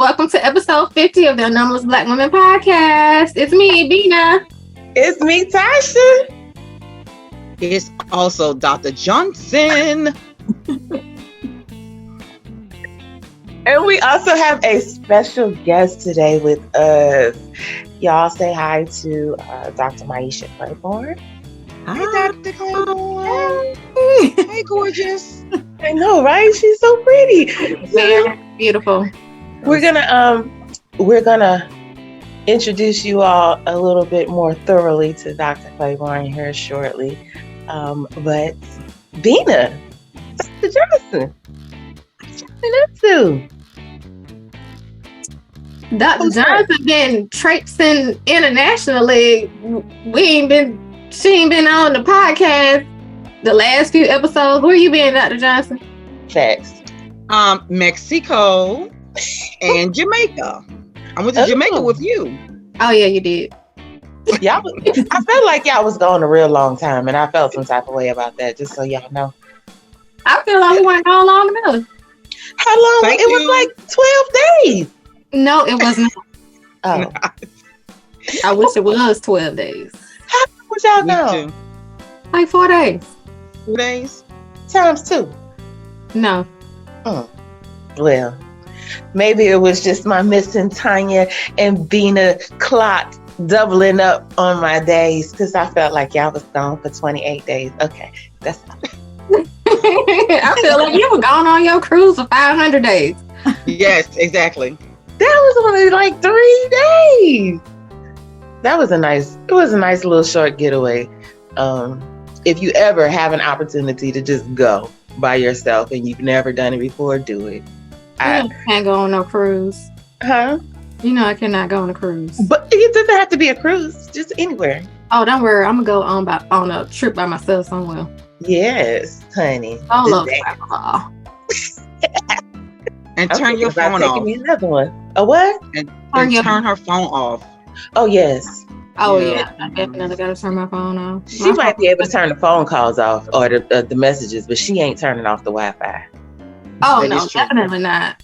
welcome to episode 50 of the Anomalous Black Women Podcast. It's me, Bina. It's me, Tasha. It's also Dr. Johnson. And we also have a special guest today with us. Y'all say hi to Dr. Maiysha Clairborne. Hi, Dr. Clairborne. Hey, gorgeous. I know, right? She's so pretty. Very beautiful. We're gonna introduce you all a little bit more thoroughly to Dr. Clairborne here shortly. But Bina, Dr. Johnson, what you been up to? Dr. Johnson been traipsing internationally. She ain't been on the podcast the last few episodes. Where you been, Dr. Johnson? Facts. Mexico and Jamaica. I went to Jamaica with you. Oh yeah, you did. I felt like y'all was gone a real long time, and I felt some type of way about that, just so y'all know. I feel like we weren't gone long enough. How long? Thank it you. was like 12 days. No, it wasn't. Oh. I wish it was 12 days. How long was y'all Me gone? too. Like 4 days. 2 days. Times 2. No. Well, maybe it was just my missing Tanya and Bina clock doubling up on my days, because I felt like y'all was gone for 28 days. Okay, that's I feel like you were gone on your cruise for 500 days. Yes, exactly. that was only like 3 days. It was a nice little short getaway. If you ever have an opportunity to just go by yourself and you've never done it before, do it. I can't go on no cruise. Huh? You know I cannot go on a cruise. But it doesn't have to be a cruise, just anywhere. Oh, don't worry. I'm gonna go on a trip by myself somewhere. Yes, honey. Solo Just travel. And I'm turn thinking your about phone taking off. me another one. A what? And your- turn her phone off. Oh, yes. Oh Yeah. yeah, I definitely gotta turn my phone off. She might be able to turn the phone calls off or the messages, but she ain't turning off the Wi-Fi. Oh That no, is true. definitely not.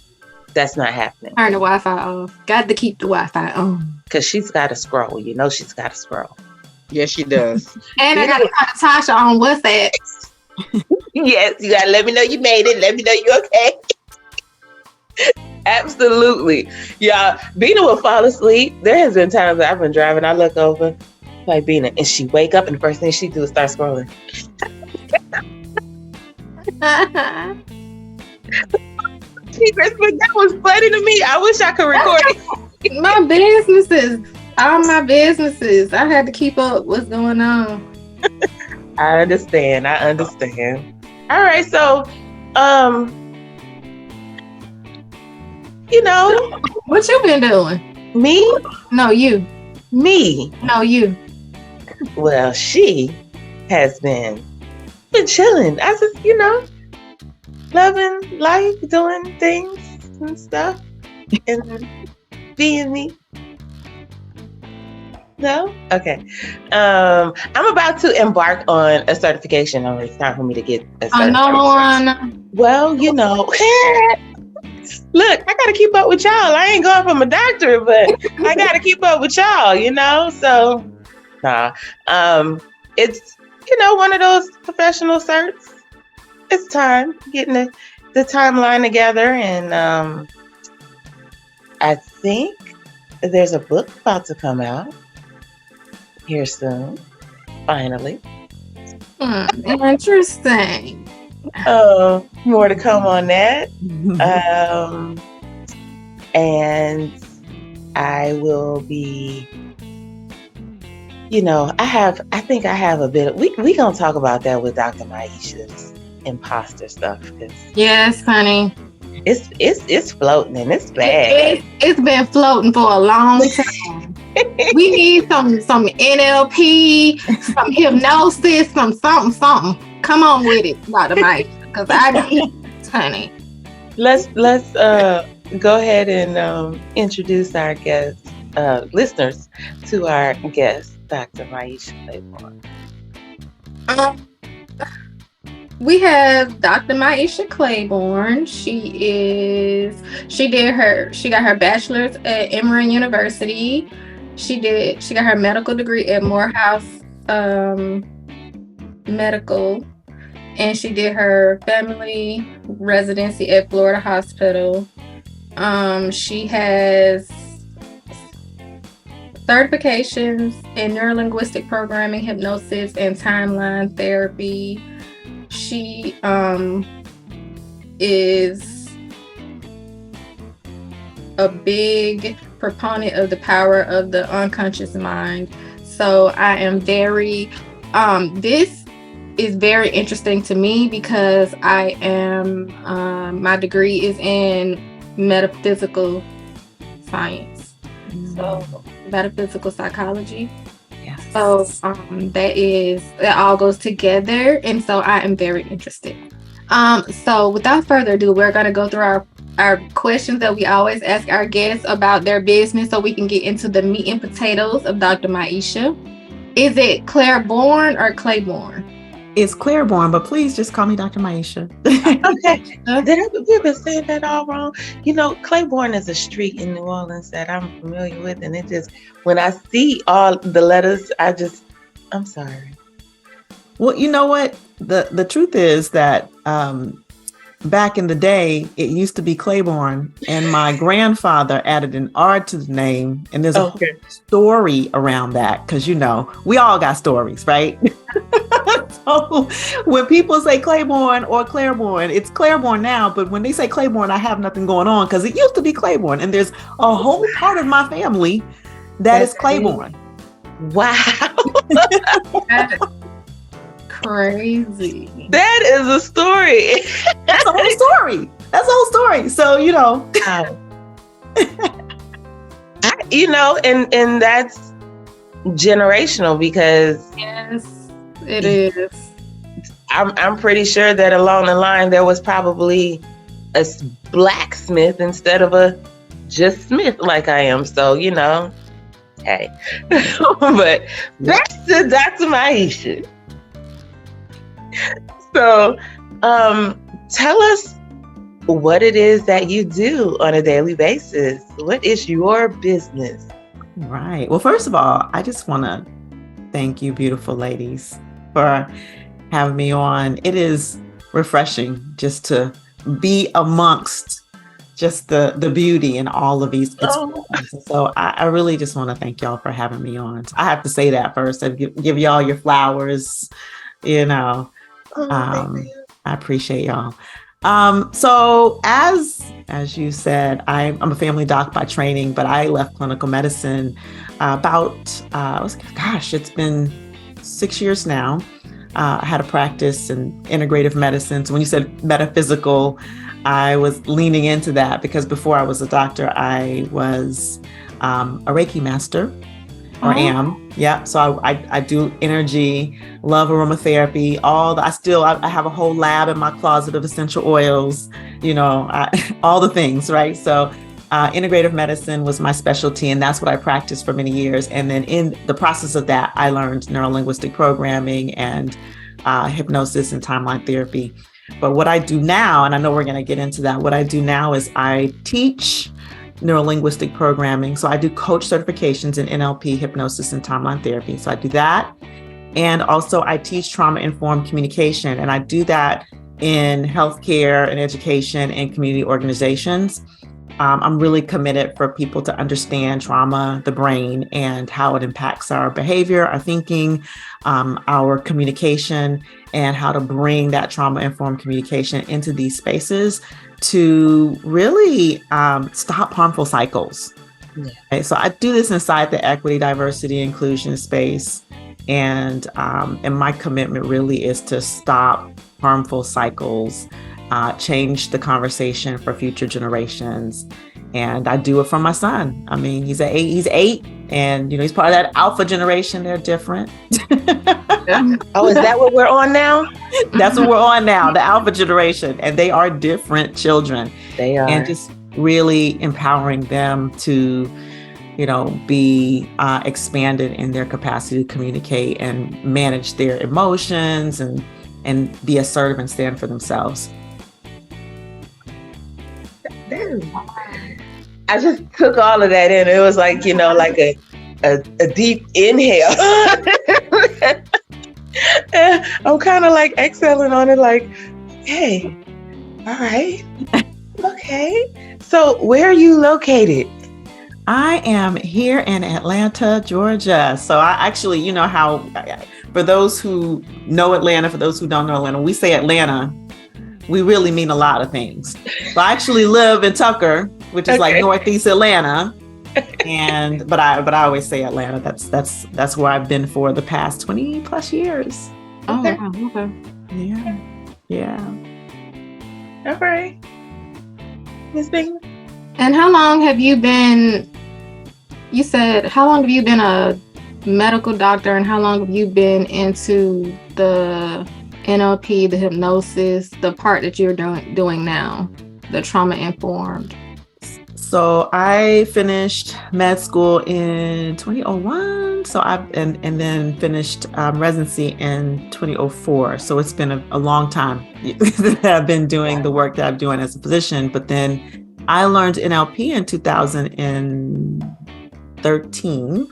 That's not happening. Turn the Wi-Fi off. Got to keep the Wi-Fi on. Because she's got to scroll. You know she's got to scroll. Yes, she does. And I gotta talk to Tasha on WhatsApp. Yes, you got to let me know you made it. Let me know you okay. Absolutely. Yeah, Bina will fall asleep. There has been times that I've been driving. I look over like Bina, and she wake up, and the first thing she do is start scrolling. Secrets, but that was funny to me. I wish I could record it. My businesses. All my businesses. I had to keep up what's going on. I understand. All right, so, What you been doing? me. No, you. No, you. Well, she has been chilling. I just, loving life, doing things and stuff, and being me. No? Okay. I'm about to embark on a certification. It's time for me to get a certification. Another one. Well, look, I gotta keep up with y'all. I ain't going for my doctorate, but I gotta keep up with y'all, So, nah. It's one of those professional certs. It's time getting the timeline together, and I think there's a book about to come out here soon. Finally. Interesting. More to come on that. And I will be, I think I have a bit of, we gonna talk about that with Dr. Maiysha's imposter stuff, because Yes, honey. it's floating and it's bad. It's been floating for a long time. We need some NLP, some hypnosis, some something. Come on with it, Dr. Mike, because I need, honey. Let's go ahead and introduce our guests, listeners, to our guest, Dr. Maiysha Clairborne. We have Dr. Maiysha Clairborne. She got her bachelor's at Emory University. She got her medical degree at Morehouse Medical, and she did her family residency at Florida Hospital. She has certifications in neurolinguistic programming, hypnosis, and timeline therapy. She is a big proponent of the power of the unconscious mind. So I am very, this is very interesting to me because I am, my degree is in metaphysical science. So metaphysical psychology. Yes. So that all goes together, and so I am very interested. So without further ado, we're gonna go through our questions that we always ask our guests about their business, so we can get into the meat and potatoes of Dr. Maiysha. Is it Clairborne or Clairborne? It's Clairborne, but please just call me Dr. Maiysha. Okay. We've been saying that all wrong. You know, Claiborne is a street in New Orleans that I'm familiar with, and it just, when I see all the letters, I'm sorry. Well, you know what? The truth is that back in the day, it used to be Claiborne, and my grandfather added an R to the name, and there's a whole story around that, because, you know, we all got stories, right? So when people say Claiborne or Clairborne, it's Clairborne now, but when they say Claiborne, I have nothing going on, because it used to be Claiborne, and there's a whole part of my family that is Claiborne. Wow. Crazy. That is a story. That's the whole story. So, you know. And that's generational, because yes, it is. I'm pretty sure that along the line there was probably a blacksmith instead of a just Smith like I am. So, you know, hey. But back to Dr. Maiysha. So, tell us what it is that you do on a daily basis. What is your business? Right. Well, first of all, I just want to thank you, beautiful ladies, for having me on. It is refreshing just to be amongst just the beauty in all of these experiences. So I really just want to thank y'all for having me on. So I have to say that first. I give y'all your flowers, you know. I appreciate y'all. So as you said, I'm a family doc by training, but I left clinical medicine it's been 6 years now. I had a practice in integrative medicine. So when you said metaphysical, I was leaning into that, because before I was a doctor, I was a Reiki master. Or am. Yeah. So I do energy, love aromatherapy, I have a whole lab in my closet of essential oils, you know, all the things, right? So integrative medicine was my specialty, and that's what I practiced for many years. And then in the process of that, I learned neurolinguistic programming and hypnosis and timeline therapy. But what I do now, and I know we're going to get into that, what I do now is I teach neurolinguistic programming. So I do coach certifications in NLP, hypnosis, and timeline therapy. So I do that. And also I teach trauma-informed communication. And I do that in healthcare and education and community organizations. I'm really committed for people to understand trauma, the brain, and how it impacts our behavior, our thinking, our communication, and how to bring that trauma-informed communication into these spaces to really stop harmful cycles. Yeah. Okay, so I do this inside the equity, diversity, inclusion space. And my commitment really is to stop harmful cycles, change the conversation for future generations. And I do it for my son. I mean, he's 8, and you know, he's part of that alpha generation. They're different. Oh, is that what we're on now? That's what we're on now, the alpha generation. And they are different children. They are. And just really empowering them to, you know, be expanded in their capacity to communicate and manage their emotions and and be assertive and stand for themselves. I just took all of that in. It was like, like a deep inhale. I'm kind of like exhaling on it, like, hey, all right, okay. So where are you located? I am here in Atlanta, Georgia. So I actually, you know how, for those who know Atlanta, for those who don't know Atlanta, we say Atlanta, we really mean a lot of things. So I actually live in Tucker, which is like Northeast Atlanta. But I always say Atlanta. That's where I've been for the past 20 plus years. Oh, wow. Okay. Yeah. All right. Miss Bina? And how long have you been, you said, how long have you been a medical doctor, and how long have you been into the NLP, the hypnosis, the part that you're doing now, the trauma informed? So I finished med school in 2001. So and then finished residency in 2004. So it's been a long time that I've been doing the work that I'm doing as a physician. But then I learned NLP in 2013.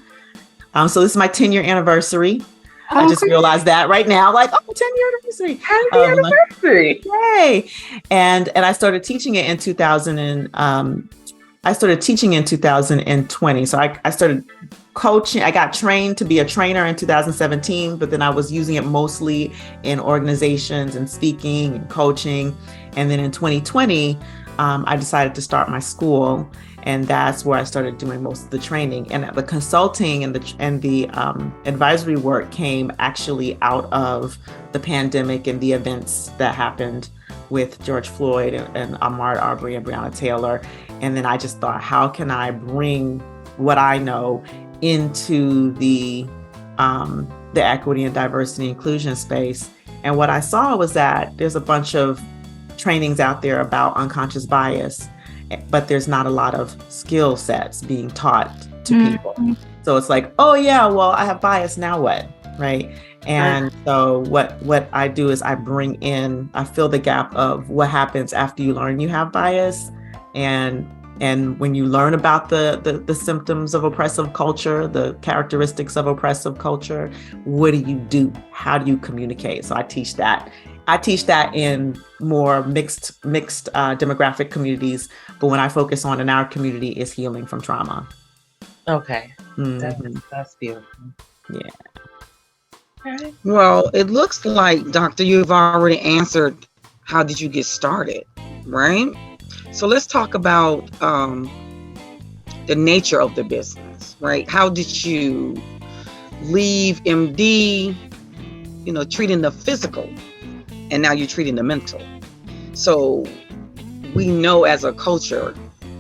So this is my 10-year anniversary. I just realized that right now, like, 10-year anniversary. Happy anniversary. Yay. And I started teaching it in 2020. So I started coaching. I got trained to be a trainer in 2017, but then I was using it mostly in organizations and speaking and coaching. And then in 2020, I decided to start my school, and that's where I started doing most of the training. And the consulting and the advisory work came actually out of the pandemic and the events that happened with George Floyd and Ahmaud Arbery and Breonna Taylor. And then I just thought, how can I bring what I know into the equity and diversity inclusion space? And what I saw was that there's a bunch of trainings out there about unconscious bias, but there's not a lot of skill sets being taught to people. So it's like, oh yeah, well, I have bias, now what, right? And so what I do is I fill the gap of what happens after you learn you have bias, and when you learn about the symptoms of oppressive culture, the characteristics of oppressive culture, what do you do? How do you communicate? So I teach that. In more mixed demographic communities, but when I focus on in our community is healing from trauma. Okay. Mm-hmm. That's beautiful. Yeah. Okay. Well, it looks like, Doctor, you've already answered how did you get started, right? So let's talk about the nature of the business, right? How did you leave MD, treating the physical, and now you're treating the mental? So we know as a culture,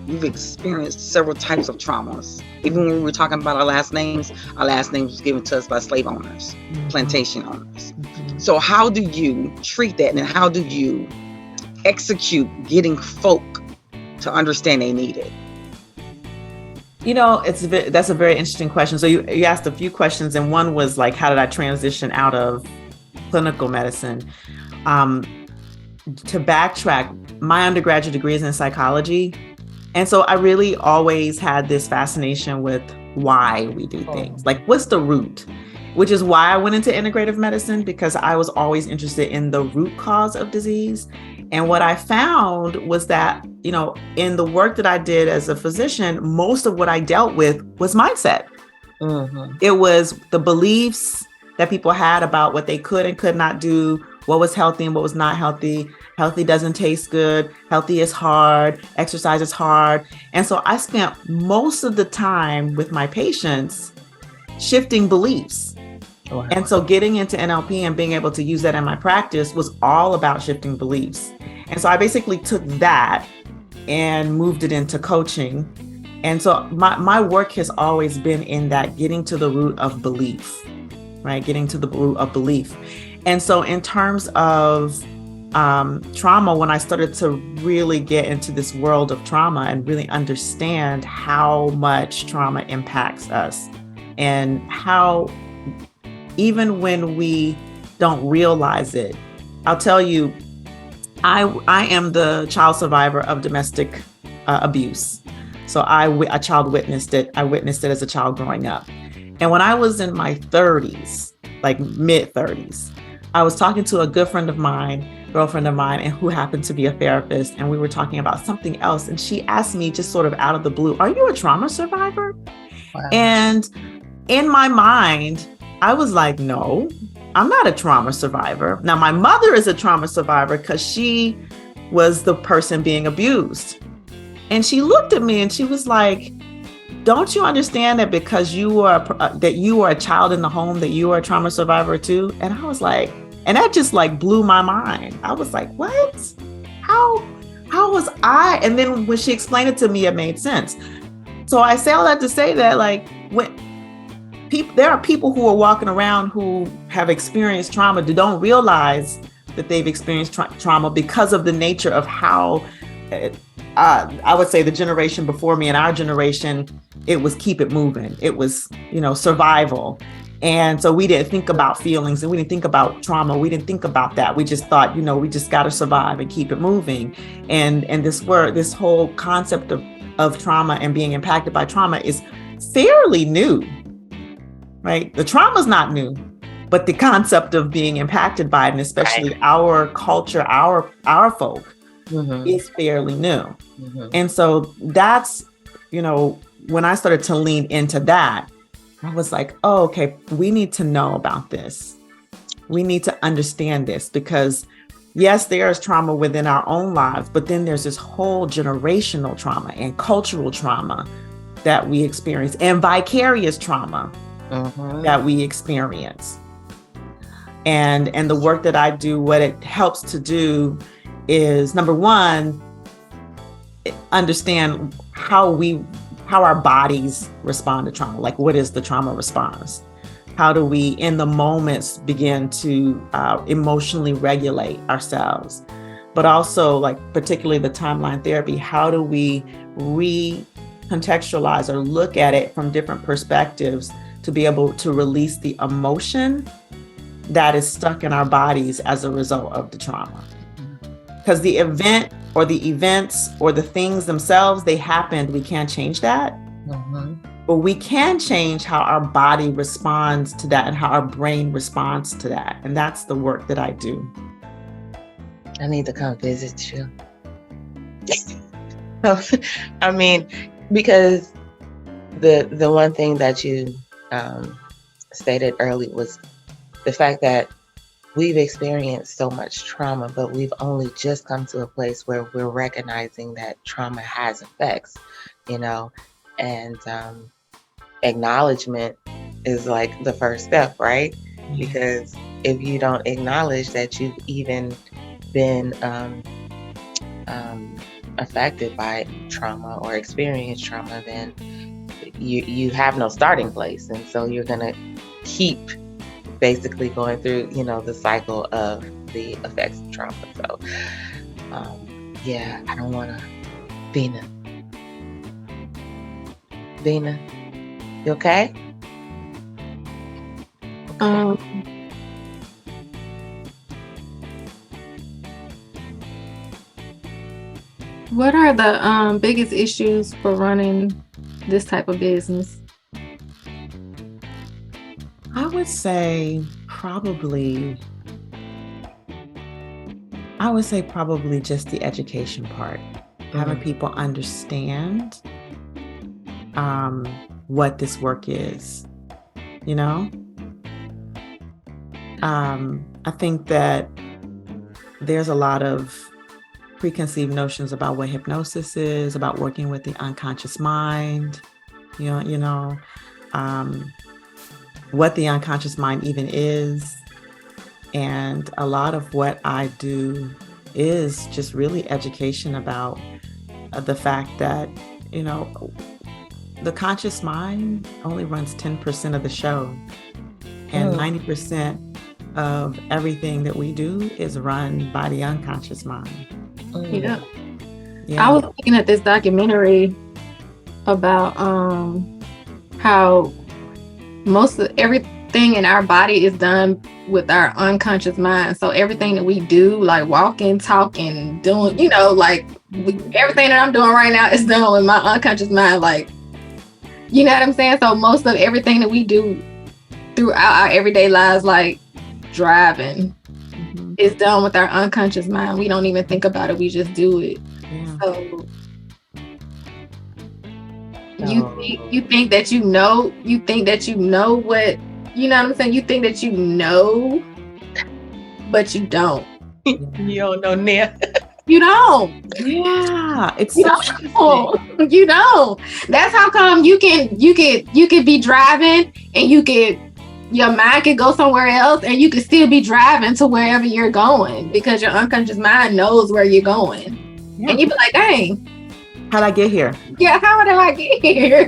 we've experienced several types of traumas. Even when we were talking about our last names was given to us by slave owners, plantation owners. So how do you treat that, and how do you execute getting folk to understand they need it? That's a very interesting question. So you asked a few questions, and one was like, how did I transition out of clinical medicine? To backtrack, my undergraduate degree is in psychology. And so I really always had this fascination with why we do things. Like, what's the root? Which is why I went into integrative medicine, because I was always interested in the root cause of disease. And what I found was that, in the work that I did as a physician, most of what I dealt with was mindset. Mm-hmm. It was the beliefs that people had about what they could and could not do, what was healthy and what was not healthy. Healthy doesn't taste good. Healthy is hard. Exercise is hard. And so I spent most of the time with my patients shifting beliefs. Wow. And so getting into NLP and being able to use that in my practice was all about shifting beliefs. And so I basically took that and moved it into coaching. And so my work has always been in that, getting to the root of belief, right? Getting to the root of belief. And so in terms of trauma, when I started to really get into this world of trauma and really understand how much trauma impacts us, and how even when we don't realize it, I'll tell you, I am the child survivor of domestic abuse. So a child witnessed it. I witnessed it as a child growing up. And when I was in my 30s, like mid 30s, I was talking to a good friend of mine, girlfriend of mine, and who happened to be a therapist. And we were talking about something else. And she asked me just sort of out of the blue, "Are you a trauma survivor?" Wow. And in my mind, I was like, "No, I'm not a trauma survivor." Now, my mother is a trauma survivor because she was the person being abused. And she looked at me and she was like, "Don't you understand that because you are a child in the home, that you are a trauma survivor too?" And I was like, and that just like blew my mind. I was like, "What? How was I?" And then when she explained it to me, it made sense. So I say all that to say that, like, when there are people who are walking around who have experienced trauma that don't realize that they've experienced trauma because of the nature of how, I would say the generation before me and our generation, it was keep it moving. It was, survival. And so we didn't think about feelings and we didn't think about trauma. We didn't think about that. We just thought, we just got to survive and keep it moving. And this whole concept of trauma and being impacted by trauma is fairly new, right? The trauma is not new, but the concept of being impacted by it, and especially our culture, our folk, is fairly new. And so that's, when I started to lean into that, I was like, oh, okay, we need to know about this. We need to understand this because yes, there is trauma within our own lives, but then there's this whole generational trauma and cultural trauma that we experience and vicarious trauma that we experience. And the work that I do, what it helps to do is, number one, understand how our bodies respond to trauma. Like, what is the trauma response? How do we, in the moments, begin to emotionally regulate ourselves? But also, like, particularly the timeline therapy, how do we recontextualize or look at it from different perspectives to be able to release the emotion that is stuck in our bodies as a result of the trauma? Because the event or the events or the things themselves, they happened. We can't change that. But we can change how our body responds to that and how our brain responds to that. And that's the work that I do. I need to come visit you. I mean, because the one thing that you stated early was the fact that we've experienced so much trauma, but we've only just come to a place where we're recognizing that trauma has effects, and acknowledgement is like the first step, right? Because if you don't acknowledge that you've even been affected by trauma or experienced trauma, then you have no starting place. And so you're going to keep basically going through, the cycle of the effects of trauma. So, I don't want to. Bina, you okay? What are the biggest issues for running this type of business? I would say probably just the education part. Having people understand what this work is, I think that there's a lot of preconceived notions about what hypnosis is, about working with the unconscious mind, what the unconscious mind even is. And a lot of what I do is just really education about the fact that, the conscious mind only runs 10% of the show, and 90% of everything that we do is run by the unconscious mind. Yeah. I was looking at this documentary about how most of everything in our body is done with our unconscious mind. So everything that we do, like walking, talking, doing, everything that I'm doing right now is done with my unconscious mind. Like, you know what I'm saying? So most of everything that we do throughout our everyday lives, like driving, is done with our unconscious mind. We don't even think about it. We just do it. Yeah. So you think that you know what, you know what I'm saying? You think that you know, but you don't. You don't know now. You don't. Yeah, it's you don't. You don't. That's how come you can be driving and your mind can go somewhere else and you can still be driving to wherever you're going because your unconscious mind knows where you're going. Yeah. And you be like, dang. How'd I get here? Yeah, how did I get here?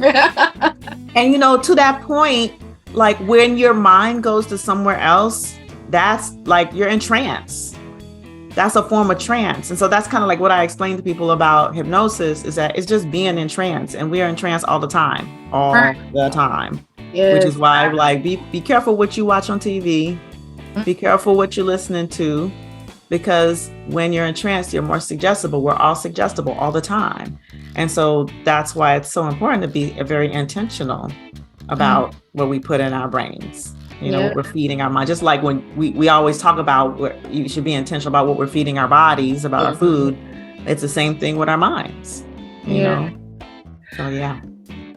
And to that point, like when your mind goes to somewhere else, that's like you're in trance. That's a form of trance. And so that's kind of like what I explain to people about hypnosis is that it's just being in trance, and we are in trance all the time. Yes. Which is why like be careful what you watch on TV. Be careful what you're listening to, because when you're in trance, you're more suggestible. We're all suggestible all the time. And so that's why it's so important to be very intentional about what we put in our brains. What we're feeding our mind. Just like when we always talk about you should be intentional about what we're feeding our bodies, about our food. It's the same thing with our minds, you know? So, yeah.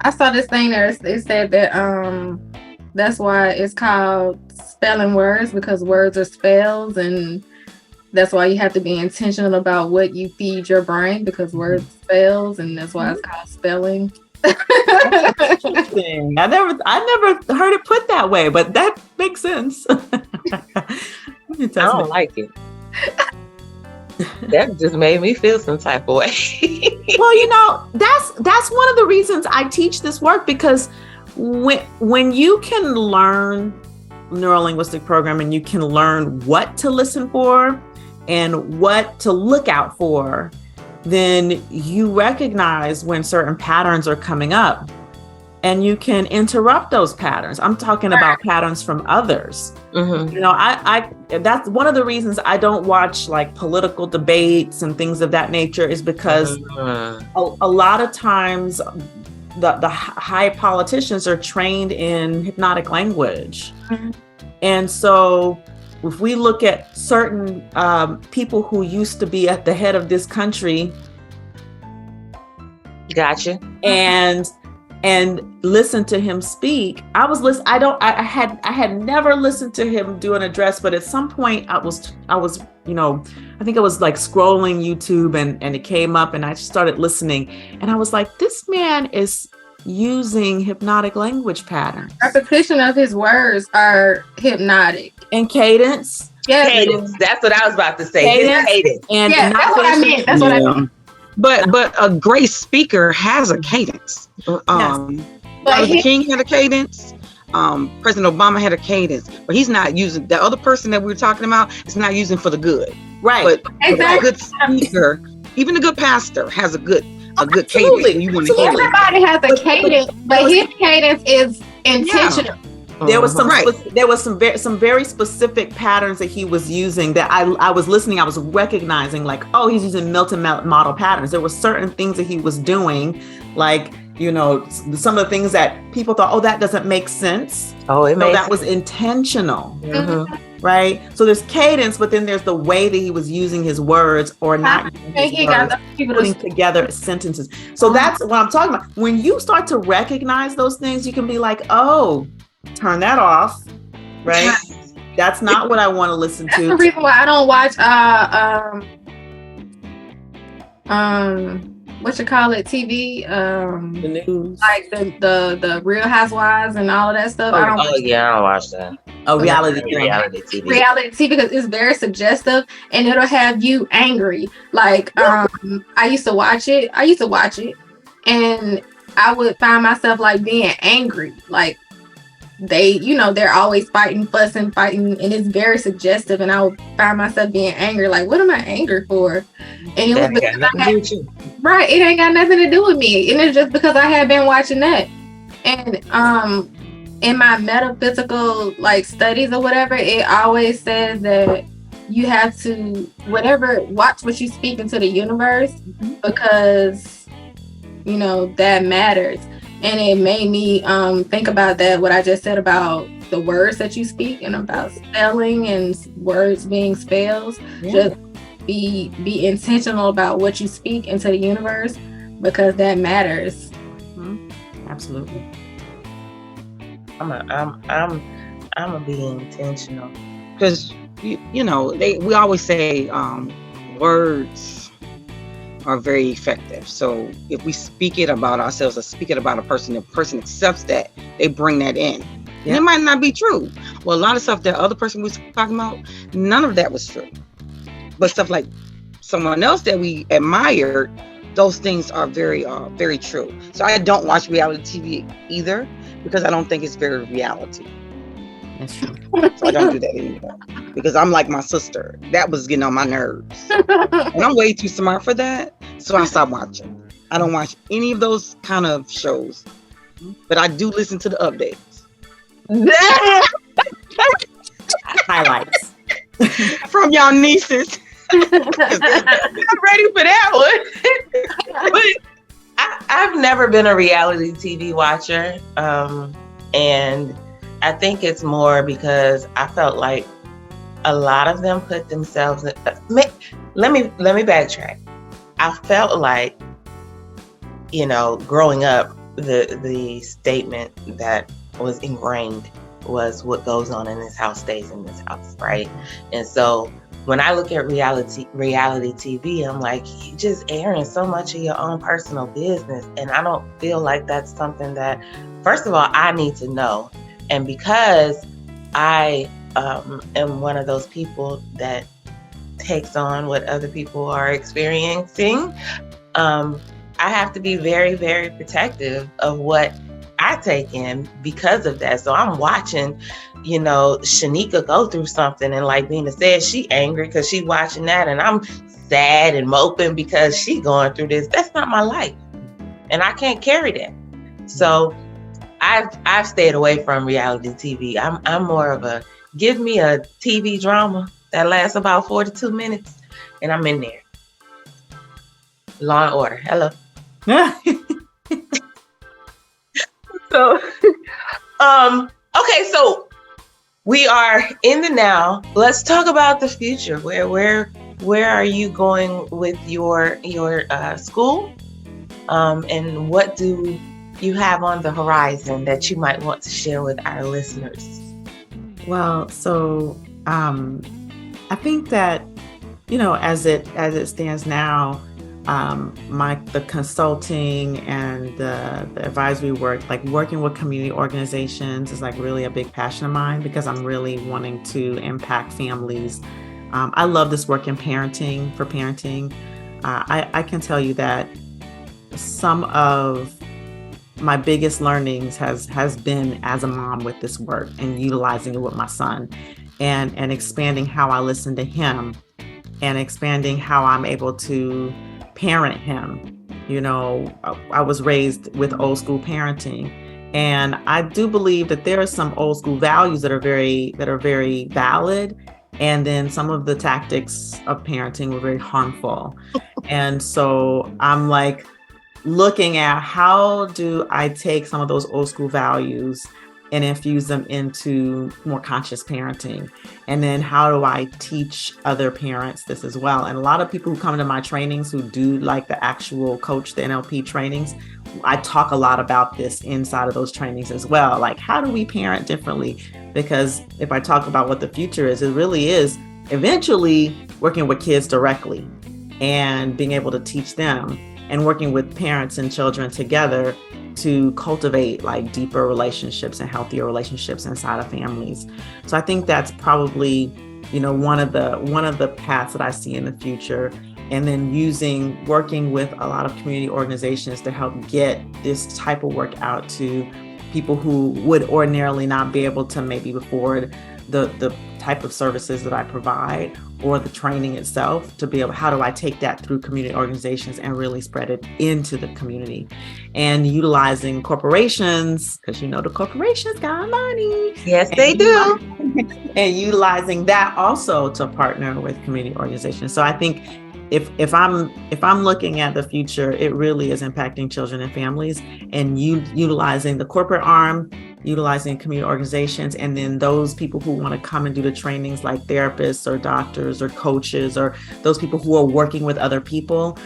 I saw this thing there. It said that that's why it's called spelling words, because words are spells, and that's why you have to be intentional about what you feed your brain, because words spells, and that's why it's called spelling. Interesting. I never heard it put that way, but that makes sense. I don't like it. That just made me feel some type of way. Well, that's one of the reasons I teach this work, because when you can learn neuro-linguistic programming, you can learn what to listen for and what to look out for, then you recognize when certain patterns are coming up and you can interrupt those patterns. I'm talking about patterns from others. Mm-hmm. I that's one of the reasons I don't watch like political debates and things of that nature, is because a lot of times the high politicians are trained in hypnotic language. Mm-hmm. And so if we look at certain people who used to be at the head of this country, gotcha, and listen to him speak. I had never listened to him do an address, but at some point I was I think I was like scrolling YouTube and it came up and I started listening, and I was like, this man is using hypnotic language patterns. Repetition of his words are hypnotic. And cadence. Yeah. Cadence. That's what I was about to say. Cadence. And that's what I meant. That's what I meant. But a great speaker has a cadence. Martin Luther King had a cadence. President Obama had a cadence, but he's not using, the other person that we were talking about is not using for the good. Right. But a good speaker, even a good pastor, has a good cadence. You want to hear everybody has a cadence, but his cadence is intentional. Yeah. There was some very specific patterns that he was using that I was listening. I was recognizing like, oh, he's using Milton model patterns. There were certain things that he was doing, like, some of the things that people thought, oh, that doesn't make sense. Oh, that was intentional. Mm-hmm. Right? So there's cadence, but then there's the way that he was using his words or not putting together sentences. So that's what I'm talking about. When you start to recognize those things, you can be like, oh, turn that off, right? That's not what I want to listen to. That's the reason why I don't watch TV, the news, like the Real Housewives and all of that stuff. I don't watch that. Reality TV. Reality TV, because it's very suggestive and it'll have you angry. Like I used to watch it and I would find myself like being angry, like they're always fighting, fussing, fighting, and it's very suggestive. And I would find myself being angry, like, what am I angry for? And it was because it ain't got nothing to do with me. And it's just because I had been watching that. And in my metaphysical like studies or whatever, it always says that you have to watch what you speak into the universe, because that matters. And it made me think about that, what I just said about the words that you speak and about spelling and words being spells. Just be intentional about what you speak into the universe, because that matters. Absolutely. I'm a be intentional, because we always say words are very effective. So if we speak it about ourselves or speak it about a person, the person accepts that, they bring that in. And it might not be true. Well, a lot of stuff that other person was talking about, none of that was true. But stuff like someone else that we admired, those things are very, very true. So I don't watch reality TV either, because I don't think it's very reality. That's true. So I don't do that anymore, because I'm like my sister. That was getting on my nerves. And I'm way too smart for that. So I stopped watching. I don't watch any of those kind of shows. But I do listen to the updates. Highlights. From y'all nieces. I'm ready for that one. But I've never been a reality TV watcher. And I think it's more because I felt like a lot of them put themselves in, let me backtrack. I felt like, growing up, the statement that was ingrained was, what goes on in this house stays in this house, right? And so when I look at reality TV, I'm like, you just airing so much of your own personal business. And I don't feel like that's something that, first of all, I need to know. And because I am one of those people that takes on what other people are experiencing, I have to be very, very protective of what I take in because of that. So I'm watching, Shanika go through something, and like Bina said, she angry because she watching that, and I'm sad and moping because she going through this. That's not my life, and I can't carry that. So I've stayed away from reality TV. I'm more of a, give me a TV drama that lasts about 42 minutes, and I'm in there. Law and Order. Hello. So, okay, so we are in the now. Let's talk about the future. Where are you going with your school? And what do you have on the horizon that you might want to share with our listeners? Well, so I think that, as it stands now, the consulting and the advisory work, like working with community organizations, is like really a big passion of mine, because I'm really wanting to impact families. I love this work in parenting. I can tell you that some of my biggest learnings has been as a mom with this work and utilizing it with my son, and expanding how I listen to him, and expanding how I'm able to parent him. I was raised with old school parenting, and I do believe that there are some old school values that are very valid, and then some of the tactics of parenting were very harmful. And so I'm like looking at, how do I take some of those old school values and infuse them into more conscious parenting? And then how do I teach other parents this as well? And a lot of people who come to my trainings, who do like the actual coach, the NLP trainings, I talk a lot about this inside of those trainings as well. Like, how do we parent differently? Because if I talk about what the future is, it really is eventually working with kids directly and being able to teach them, and working with parents and children together to cultivate like deeper relationships and healthier relationships inside of families. So I think that's probably, one of the paths that I see in the future. And then working with a lot of community organizations to help get this type of work out to people who would ordinarily not be able to maybe afford the type of services that I provide or the training itself to be able, how do I take that through community organizations and really spread it into the community, and utilizing corporations, because the corporations got money. Yes, they do. And utilizing that also to partner with community organizations. So I think if I'm looking at the future, it really is impacting children and families, and utilizing the corporate arm, utilizing community organizations, and then those people who want to come and do the trainings, like therapists or doctors or coaches, or those people who are working with other people.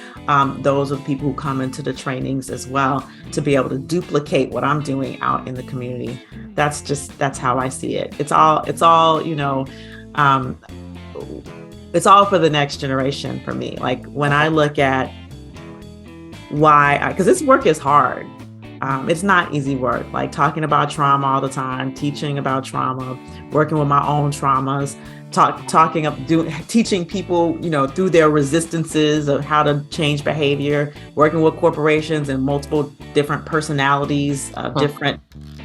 Those are the people who come into the trainings as well, to be able to duplicate what I'm doing out in the community. That's how I see it. It's all it's all for the next generation for me. Like, when I look at because this work is hard. It's not easy work, like talking about trauma all the time, teaching about trauma, working with my own traumas, teaching people, through their resistances of how to change behavior, working with corporations and multiple different personalities, different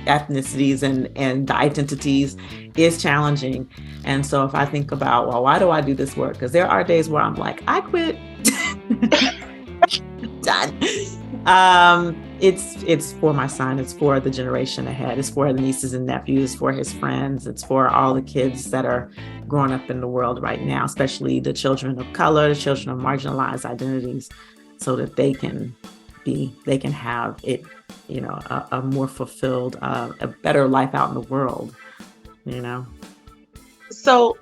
ethnicities and identities is challenging. And so if I think about, well, why do I do this work? Because there are days where I'm like, I quit. Done. It's for my son. It's for the generation ahead. It's for the nieces and nephews, for his friends. It's for all the kids that are growing up in the world right now, especially the children of color, the children of marginalized identities, so that they can have it, a more fulfilled, a better life out in the world, So,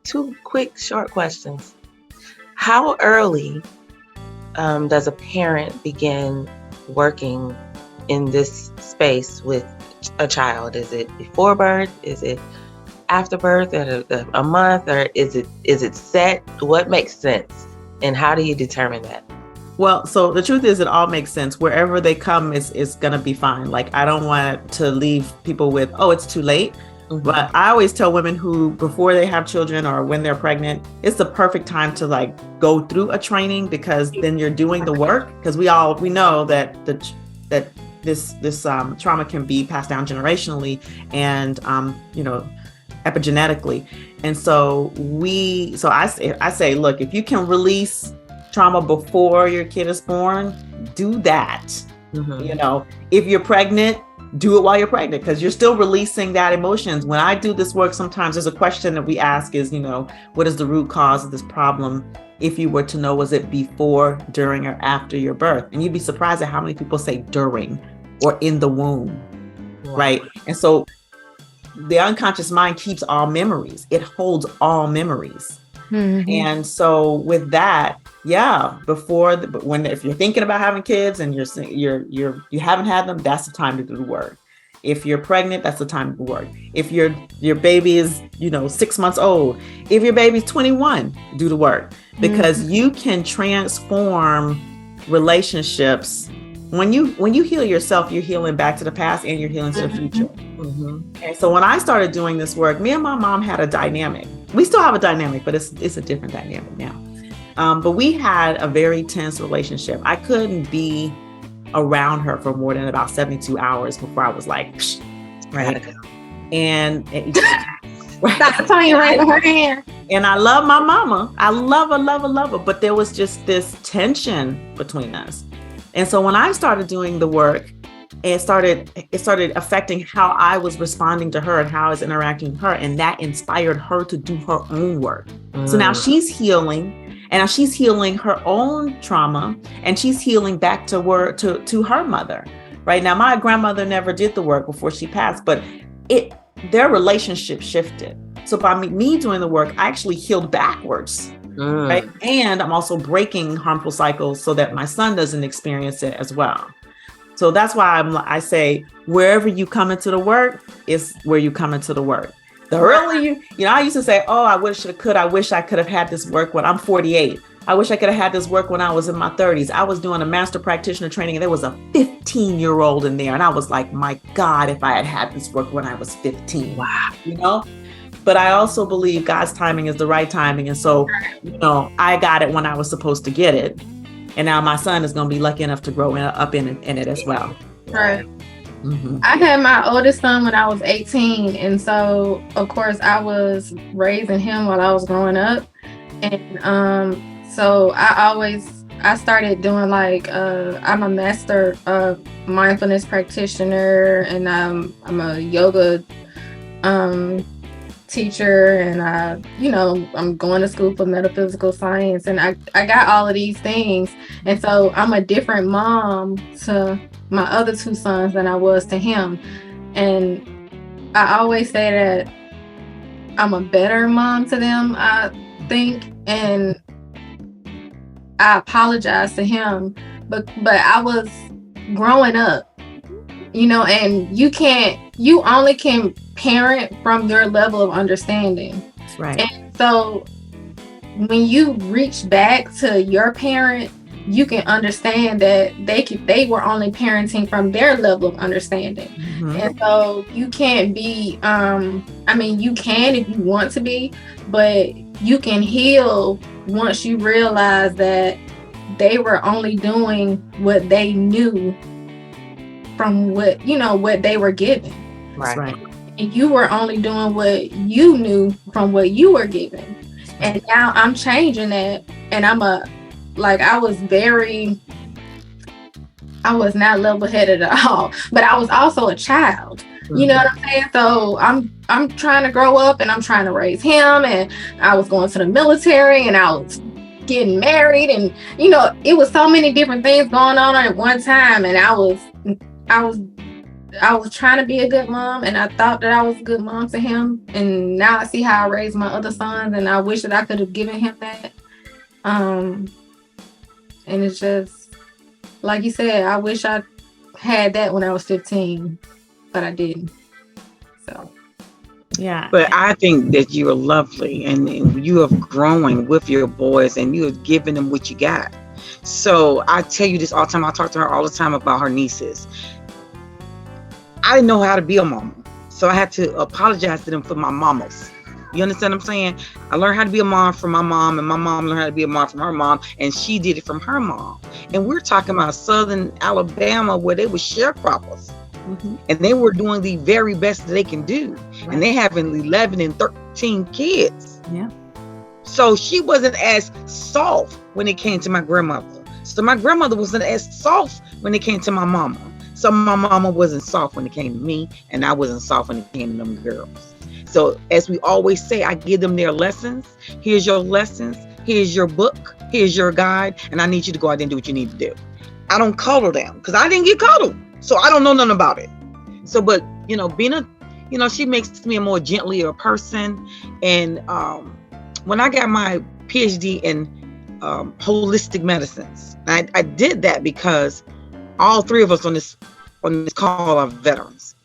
two quick, short questions. How early does a parent begin working in this space with a child? Is it before birth? Is it after birth, at a month, or is it set? What makes sense, and how do you determine that? Well, so the truth is, it all makes sense. Wherever they come is going to be fine. Like, I don't want to leave people with, oh, it's too late. Mm-hmm. But I always tell women who, before they have children or when they're pregnant, it's the perfect time to go through a training, because then you're doing the work. Because we know that this trauma can be passed down generationally and epigenetically. And so I say, look, if you can release trauma before your kid is born, do that. Mm-hmm. If you're pregnant, do it while you're pregnant, because you're still releasing that emotions. When I do this work, sometimes there's a question that we ask is, what is the root cause of this problem? If you were to know, was it before, during, or after your birth? And you'd be surprised at how many people say during or in the womb. Wow. Right? And so the unconscious mind keeps all memories. It holds all memories. Mm-hmm. And so with that, if you're thinking about having kids and you haven't had them, that's the time to do the work. If you're pregnant, that's the time to do the work. If your baby is 6 months old, if your baby's 21, do the work, because you can transform relationships. When you heal yourself, you're healing back to the past and you're healing to the future. Mm-hmm. And so when I started doing this work, me and my mom had a dynamic. We still have a dynamic, but it's a different dynamic now. But we had a very tense relationship. I couldn't be around her for more than about 72 hours before I was like, right. And Dr. Tony raising her hand. And I love my mama. I love her. But there was just this tension between us. And so when I started doing the work, it started affecting how I was responding to her and how I was interacting with her. And that inspired her to do her own work. So now she's healing. And now she's healing her own trauma, and she's healing back to her mother. Right now, my grandmother never did the work before she passed, but their relationship shifted. So by me doing the work, I actually healed backwards. Right? And I'm also breaking harmful cycles so that my son doesn't experience it as well. So that's why I say, wherever you come into the work is where you come into the work. The earlier, I used to say, oh, I wish I could have had this work when I'm 48. I wish I could have had this work when I was in my 30s. I was doing a master practitioner training and there was a 15-year-old in there. And I was like, my God, if I had this work when I was 15. Wow. But I also believe God's timing is the right timing. And so, I got it when I was supposed to get it. And now my son is going to be lucky enough to grow up in it as well. Right. I had my oldest son when I was 18. And so, of course, I was raising him while I was growing up. And so I started doing like, I'm a master mindfulness practitioner, and I'm a yoga teacher, and I'm going to school for metaphysical science, and I got all of these things. And so I'm a different mom to my other two sons than I was to him. And I always say that I'm a better mom to them, I think, and I apologize to him, but I was growing up, and you only can parent from your level of understanding. That's right. And so when you reach back to your parent, you can understand that they were only parenting from their level of understanding. And so you can't be, you can if you want to be, but you can heal once you realize that they were only doing what they knew from what they were given. Right. And you were only doing what you knew from what you were given. And now I'm changing that, and I was not level-headed at all, but I was also a child. You know what I'm saying? So I'm trying to grow up, and I'm trying to raise him, and I was going to the military, and I was getting married, and it was so many different things going on at one time, and I was trying to be a good mom, and I thought that I was a good mom to him, and now I see how I raised my other sons, and I wish that I could have given him that. And it's just, like you said, I wish I had that when I was 15, but I didn't. So, yeah. But I think that you are lovely, and you are growing with your boys, and you have given them what you got. So I tell you this all the time. I talk to her all the time about her nieces. I didn't know how to be a mama, so I had to apologize to them for my mamas. You understand what I'm saying? I learned how to be a mom from my mom, and my mom learned how to be a mom from her mom, and she did it from her mom. And we're talking about Southern Alabama, where they were sharecroppers, and they were doing the very best that they can do. Right. And they having 11 and 13 kids. Yeah. So she wasn't as soft when it came to my grandmother. So my grandmother wasn't as soft when it came to my mama. So my mama wasn't soft when it came to me, and I wasn't soft when it came to them girls. So as we always say, I give them their lessons. Here's your lessons. Here's your book. Here's your guide. And I need you to go out there and do what you need to do. I don't cuddle them because I didn't get cuddled. So I don't know nothing about it. So, but, Bina, she makes me a more gentler person. And when I got my PhD in holistic medicines, I did that because all three of us on this call are veterans,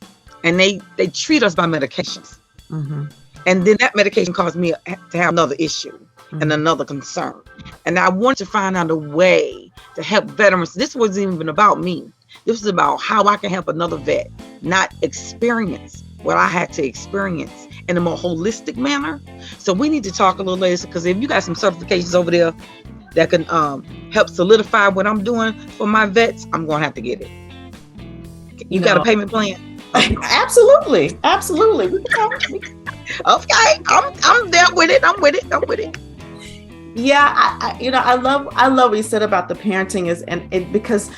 and they treat us by medications. And then that medication caused me to have another issue and another concern. And I wanted to find out a way to help veterans. This wasn't even about me. This was about how I can help another vet not experience what I had to experience in a more holistic manner. So we need to talk a little later, because if you got some certifications over there that can help solidify what I'm doing for my vets, I'm going to have to get it. You got a payment plan? Absolutely. Okay, I'm there with it. I'm with it. Yeah, I love what you said about the parenting because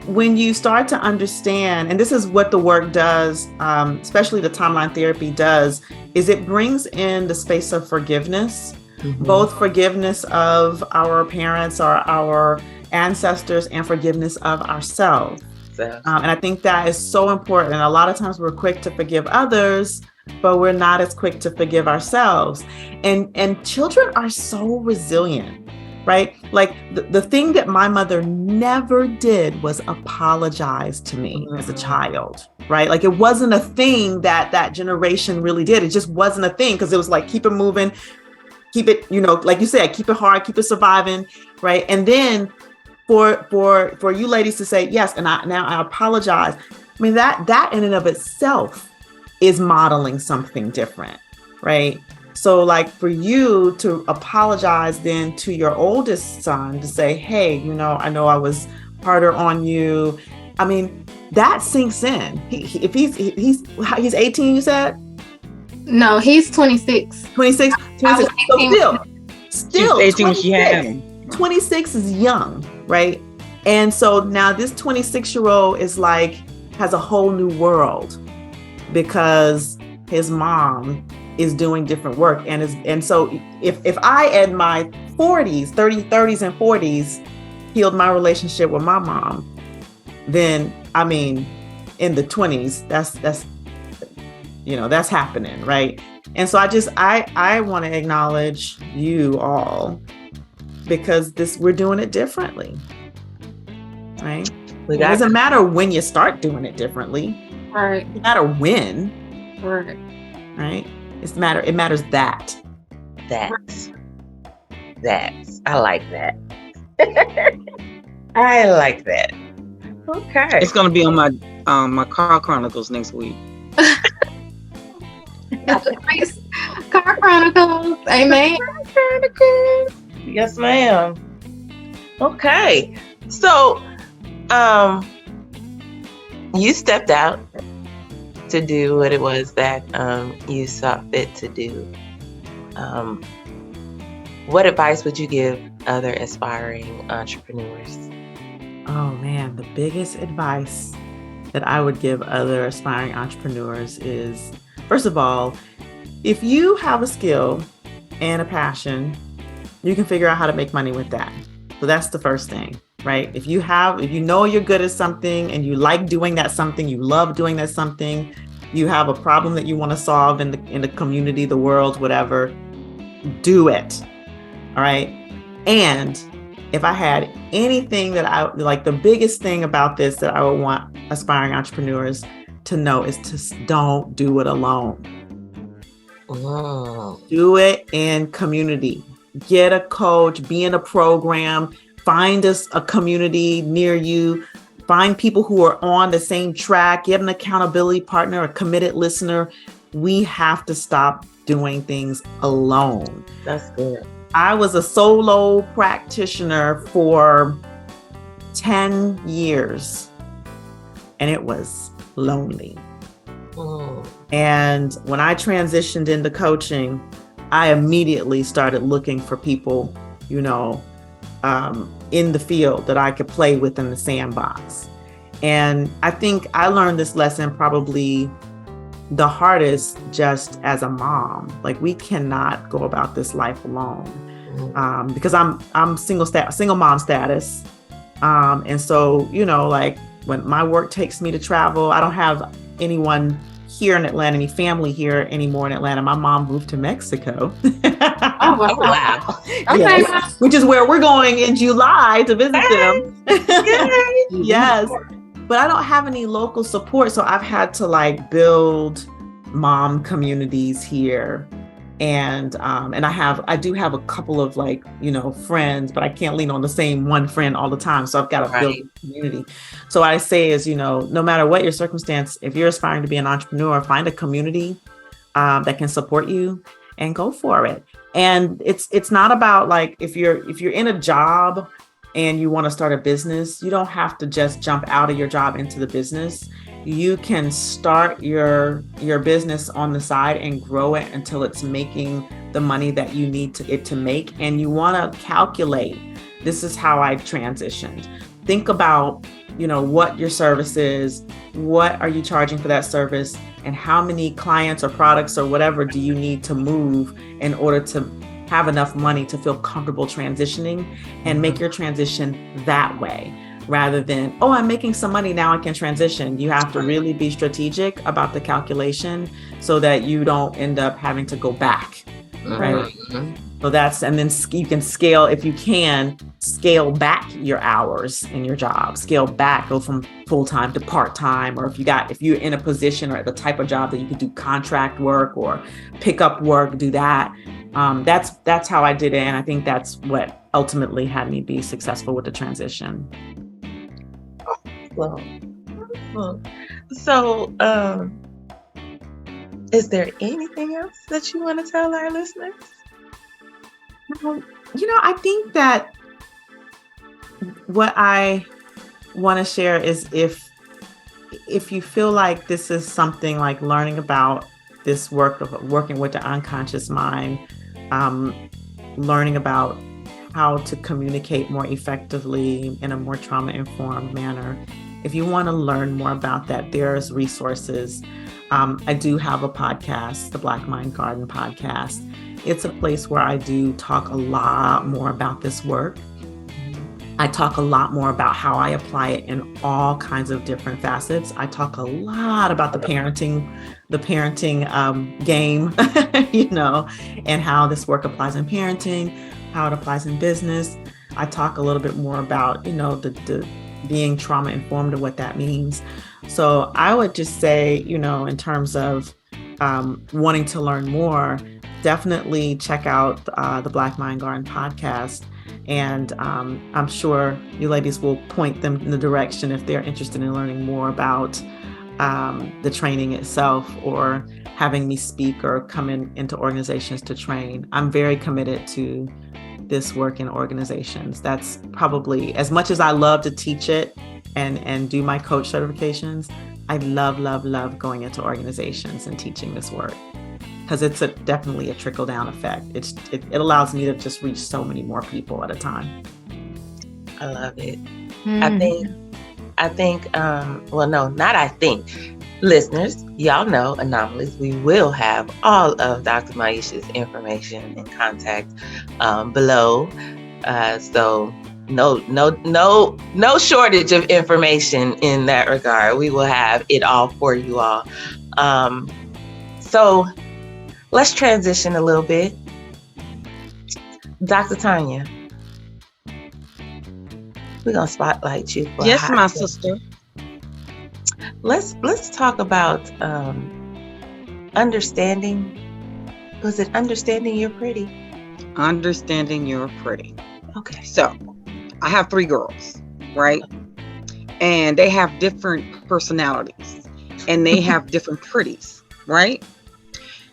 when you start to understand, and this is what the work does, especially the timeline therapy does, is it brings in the space of forgiveness, both forgiveness of our parents or our ancestors and forgiveness of ourselves. And I think that is so important. And a lot of times we're quick to forgive others, but we're not as quick to forgive ourselves. And children are so resilient, right? Like the thing that my mother never did was apologize to me as a child, right? Like it wasn't a thing that generation really did. It just wasn't a thing, because it was like, keep it moving, keep it, like you said, keep it hard, keep it surviving, right? And then for you ladies to say, yes, and now I apologize. I mean, that in and of itself is modeling something different, right? So like for you to apologize then to your oldest son to say, hey, I know I was harder on you. I mean, that sinks in. If he's 18, you said? No, he's 26. 26. I was 18. So still, She's 18 when she had him. 26 is young, right? And so now this 26-year-old is like, has a whole new world because his mom is doing different work. And so if I at my 40s, 30s and 40s healed my relationship with my mom, then I mean, in the 20s, that's happening, right? And so I want to acknowledge you all because we're doing it differently, right? It doesn't matter when you start doing it differently, Right. it doesn't matter when, Right. It matters that. I like that. I like that. Okay. It's gonna be on my Car Chronicles next week. Car Chronicles. Amen. Yes, ma'am. Okay. So, you stepped out to do what it was that you saw fit to do. What advice would you give other aspiring entrepreneurs? Oh man, the biggest advice that I would give other aspiring entrepreneurs is, first of all, if you have a skill and a passion, you can figure out how to make money with that. So that's the first thing, right? If you know you're good at something and you like doing that something, you love doing that something, you have a problem that you want to solve in the community, the world, whatever, do it. All right. And if I had anything that I like, the biggest thing about this that I would want aspiring entrepreneurs to know is to don't do it alone. Oh. Do it in community. Get a coach, be in a program, find a community near you, find people who are on the same track, get an accountability partner, a committed listener. We have to stop doing things alone. That's good. I was a solo practitioner for 10 years and it was lonely. Oh. And when I transitioned into coaching, I immediately started looking for people, in the field that I could play with in the sandbox. And I think I learned this lesson probably the hardest just as a mom. Like, we cannot go about this life alone because I'm single mom status. And so, like when my work takes me to travel, I don't have anyone here in Atlanta, any family here anymore in Atlanta. My mom moved to Mexico. Oh, wow. Okay. Yes, which is where we're going in July to visit them. Yes. But I don't have any local support. So I've had to build mom communities here. And I do have a couple of friends, but I can't lean on the same one friend all the time. So I've got to build a community. So what I say is, no matter what your circumstance, if you're aspiring to be an entrepreneur, find a community that can support you and go for it. And it's not about if you're in a job and you want to start a business, you don't have to just jump out of your job into the business. You can start your business on the side and grow it until it's making the money that you need it to make. And you want to calculate, this is how I transitioned. Think about, what your service is, what are you charging for that service, and how many clients or products or whatever do you need to move in order to have enough money to feel comfortable transitioning, and make your transition that way. Rather than, I'm making some money, now I can transition. You have to really be strategic about the calculation so that you don't end up having to go back, right? Mm-hmm. So and then you can scale, if you can, scale back your hours in your job, scale back, go from full-time to part-time, or if you're in a position or at the type of job that you could do contract work or pick up work, do that. That's how I did it. And I think that's what ultimately had me be successful with the transition. Well, so, is there anything else that you want to tell our listeners? I think that what I want to share is if if you feel like this is something like learning about this work of working with the unconscious mind, learning about how to communicate more effectively in a more trauma-informed manner, if you want to learn more about that, there's resources. I do have a podcast, the Black Mind Garden podcast. It's a place where I do talk a lot more about this work. I talk a lot more about how I apply it in all kinds of different facets. I talk a lot about the parenting game, and how this work applies in parenting, how it applies in business. I talk a little bit more about, the being trauma informed and what that means. So I would just say, in terms of wanting to learn more, definitely check out the Black Mind Garden podcast. And I'm sure you ladies will point them in the direction if they're interested in learning more about the training itself, or having me speak or come into organizations to train. I'm very committed to this work in organizations. That's probably, as much as I love to teach it and do my coach certifications, I love going into organizations and teaching this work, because it's definitely a trickle-down effect. It allows me to just reach so many more people at a time. I love it. Listeners, y'all know Anomalies. We will have all of Dr. Maiysha's information and contact below. So no shortage of information in that regard. We will have it all for you all. So let's transition a little bit. Dr. Tanya, we're gonna spotlight you for yes, my sister. Let's talk about understanding. Was it understanding you're pretty? Understanding you're pretty. Okay. So I have 3 girls, right? And they have different personalities, and they have different pretties, right?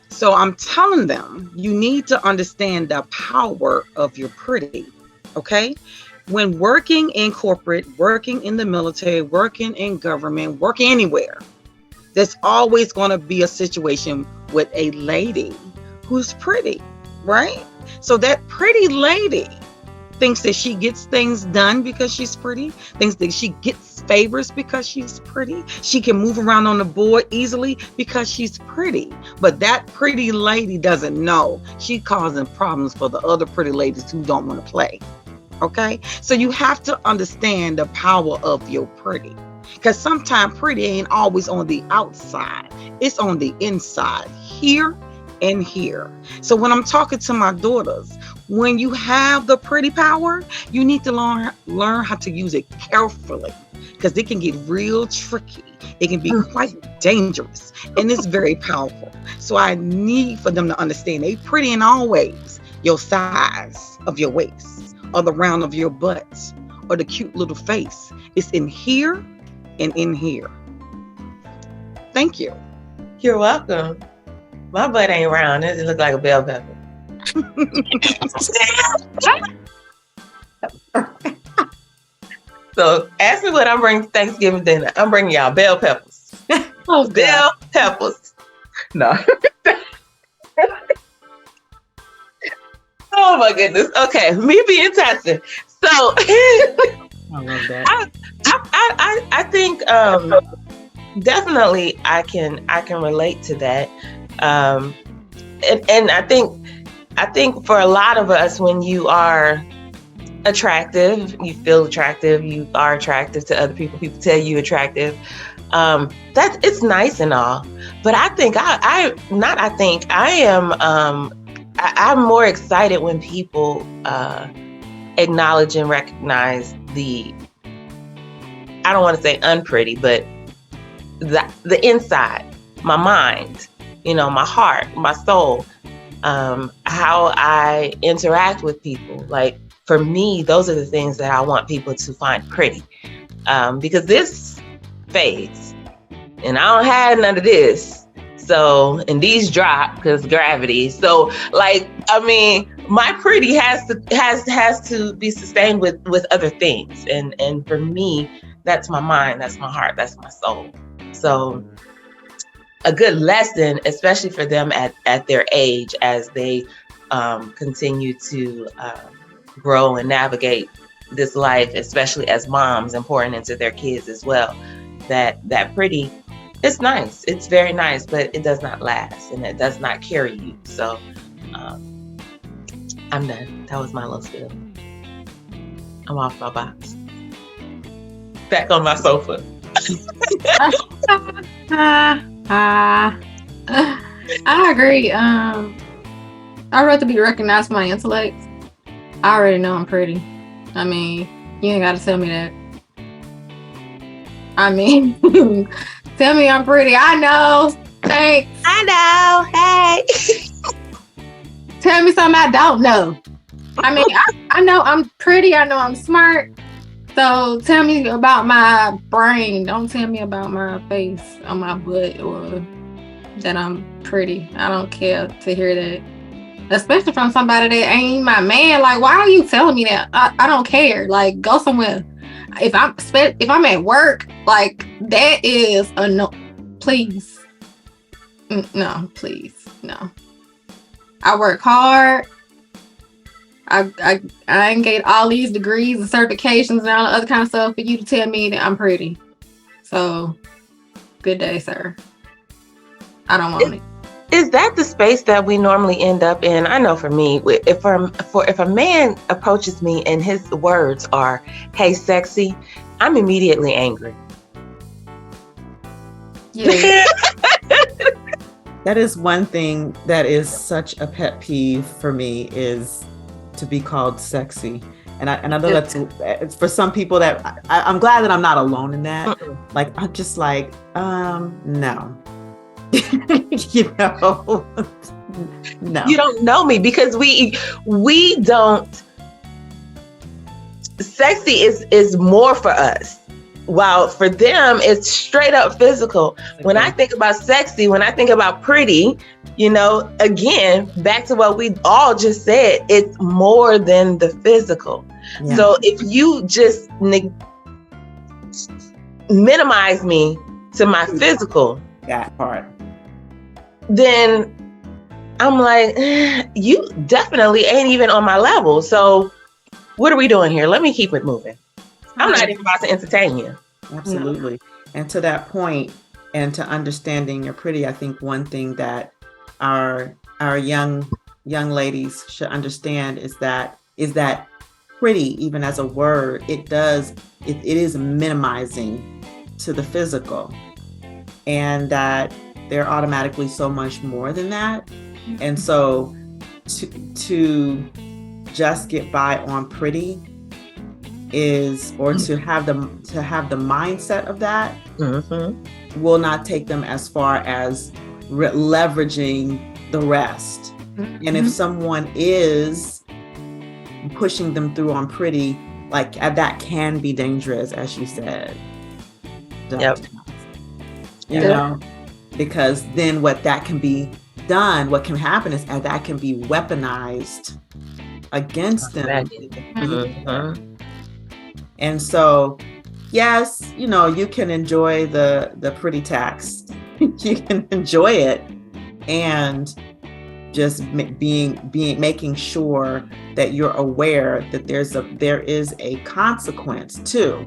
So I'm telling them, you need to understand the power of your pretty, okay? When working in corporate, working in the military, working in government, working anywhere, there's always going to be a situation with a lady who's pretty, right? So that pretty lady thinks that she gets things done because she's pretty, thinks that she gets favors because she's pretty. She can move around on the board easily because she's pretty. But that pretty lady doesn't know she's causing problems for the other pretty ladies who don't want to play. Okay? So you have to understand the power of your pretty. Because sometimes pretty ain't always on the outside. It's on the inside, here and here. So when I'm talking to my daughters, when you have the pretty power, you need to learn how to use it carefully, because it can get real tricky. It can be quite dangerous, and it's very powerful. So I need for them to understand they pretty in all ways. Your size of your waist, or the round of your butt, or the cute little face. It's in here and in here. Thank you. You're welcome. My butt ain't round. It look like a bell pepper. So ask me what I'm bringing to Thanksgiving dinner. I'm bringing y'all bell peppers. Oh, bell peppers. No. Oh my goodness. Okay, me being Tasha. So I love that. I think definitely I can relate to that. And I think for a lot of us, when you are attractive, you feel attractive, you are attractive to other people, people tell you attractive, that it's nice and all. But I think I'm more excited when people acknowledge and recognize the, I don't want to say unpretty, but the inside, my mind, my heart, my soul, how I interact with people. Like, for me, those are the things that I want people to find pretty, because this fades, and I don't have none of this. So, and these drop because gravity. So, my pretty has to be sustained with other things, and for me, that's my mind, that's my heart, that's my soul. So a good lesson, especially for them at their age, as they continue to grow and navigate this life, especially as moms and pouring into their kids as well, that pretty, it's nice. It's very nice, but it does not last and it does not carry you. So I'm done. That was my little spiel. I'm off my box. Back on my sofa. I agree. I'd rather be recognized for my intellect. I already know I'm pretty. I mean, you ain't gotta tell me that. I mean, tell me I'm pretty. I know. Thanks. I know. Hey. Tell me something I don't know. I mean, I know I'm pretty. I know I'm smart. So tell me about my brain. Don't tell me about my face or my butt or that I'm pretty. I don't care to hear that. Especially from somebody that ain't my man. Like, why are you telling me that? I don't care. Like, go somewhere. If I'm at work, like, that is a no. Please. No, please. No. I work hard. I ain't get all these degrees and certifications and all the other kind of stuff for you to tell me that I'm pretty. So, good day, sir. I don't want it. Is that the space that we normally end up in? I know for me, if a man approaches me and his words are, "Hey, sexy," I'm immediately angry. Yeah. That is one thing that is such a pet peeve for me, is to be called sexy. And I know that's for some people that I'm glad that I'm not alone in that. Like, I'm just like, no. You know, no. You don't know me, because we don't. Sexy is more for us, while for them it's straight up physical. When I think about sexy, when I think about pretty, you know, again, back to what we all just said, it's more than the physical. Yeah. So if you just minimize me to my physical, that part, then I'm like, you definitely ain't even on my level. So what are we doing here? Let me keep it moving. I'm not even about to entertain you. Absolutely. No. And to that point, and to understanding you're pretty, I think one thing that our young ladies should understand is that pretty, even as a word, it is minimizing to the physical, and that they're automatically so much more than that. And so to just get by on pretty is, or to have the mindset of that, will not take them as far as leveraging the rest. And if someone is pushing them through on pretty, like, that can be dangerous, as you said. Yep. You know, because then what can happen is that can be weaponized against them. And so, yes, you know, you can enjoy the pretty tax. You can enjoy it, and just making sure that you're aware that there is a consequence too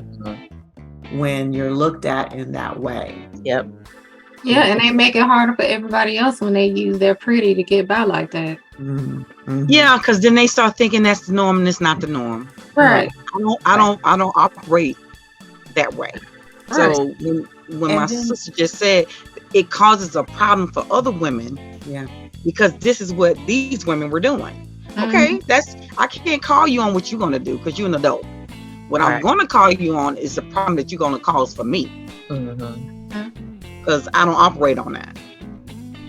when you're looked at in that way. Yep. Yeah, and they make it harder for everybody else when they use their pretty to get by like that. Yeah, because then they start thinking that's the norm, and it's not the norm. Right. I don't operate that way. Right. So when my sister just said it causes a problem for other women, because this is what these women were doing. Okay, I can't call you on what you're gonna do because you're an adult. What I'm gonna call you on is the problem that you're gonna cause for me. Because I don't operate on that.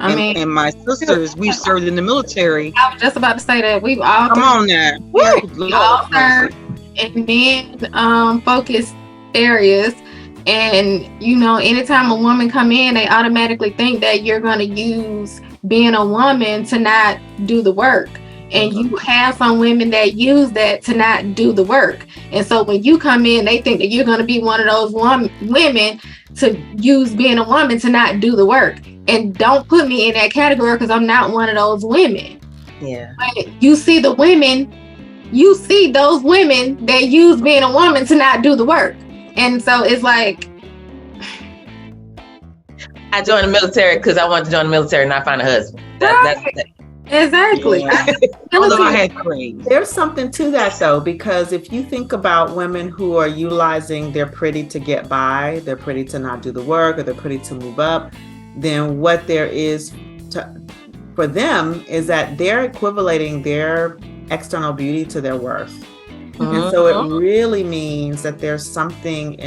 And my sisters, we served in the military. I was just about to say that we've all come on now. We all served in men focused areas, and you know, anytime a woman come in, they automatically think that you're going to use being a woman to not do the work. And you have some women that use that to not do the work. And so when you come in, they think that you're going to be one of those women to use being a woman to not do the work. And don't put me in that category because I'm not one of those women. Yeah. But you see those women that use being a woman to not do the work. And so it's like, I joined the military because I wanted to join the military and not find a husband. Exactly. Yeah. Although I had dreams. There's something to that though, because if you think about women who are utilizing their pretty to get by, they're pretty to not do the work, or they're pretty to move up, then what there is for them is that they're equivalating their external beauty to their worth. Mm-hmm. And so it really means that there's something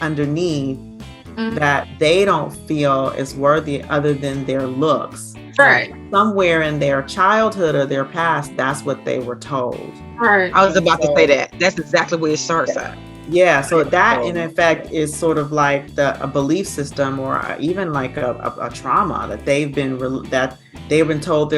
underneath that they don't feel is worthy other than their looks. Right. Like somewhere in their childhood or their past, that's what they were told. Right. I was about to say that. That's exactly where it starts at. Yeah. So that in effect is sort of like a belief system, or even like a trauma that they've been told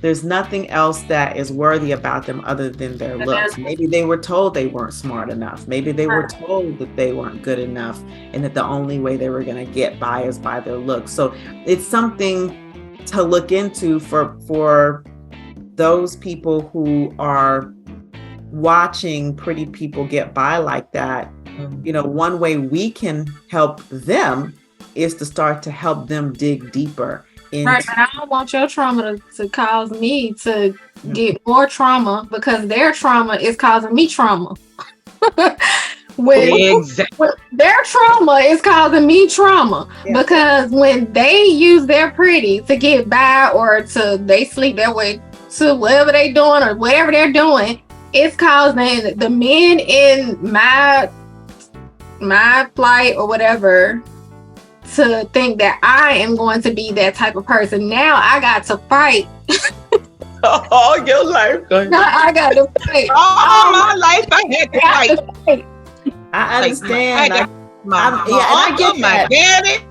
there's nothing else that is worthy about them other than their looks. Maybe they were told they weren't smart enough. Maybe they were told that they weren't good enough, and that the only way they were going to get by is by their looks. So it's something to look into for those people who are watching pretty people get by like that. You know, one way we can help them is to start to help them dig deeper. Right, and I don't want your trauma to cause me to get more trauma, because their trauma is causing me trauma. When their trauma is causing me trauma, because when they use their pretty to get by, or they sleep their way to whatever they're doing or whatever they're doing, it's causing the men in my plight or whatever to think that I am going to be that type of person. Now I got to fight. All your life. I got to fight. All my life I had to fight. I understand. I get my daddy,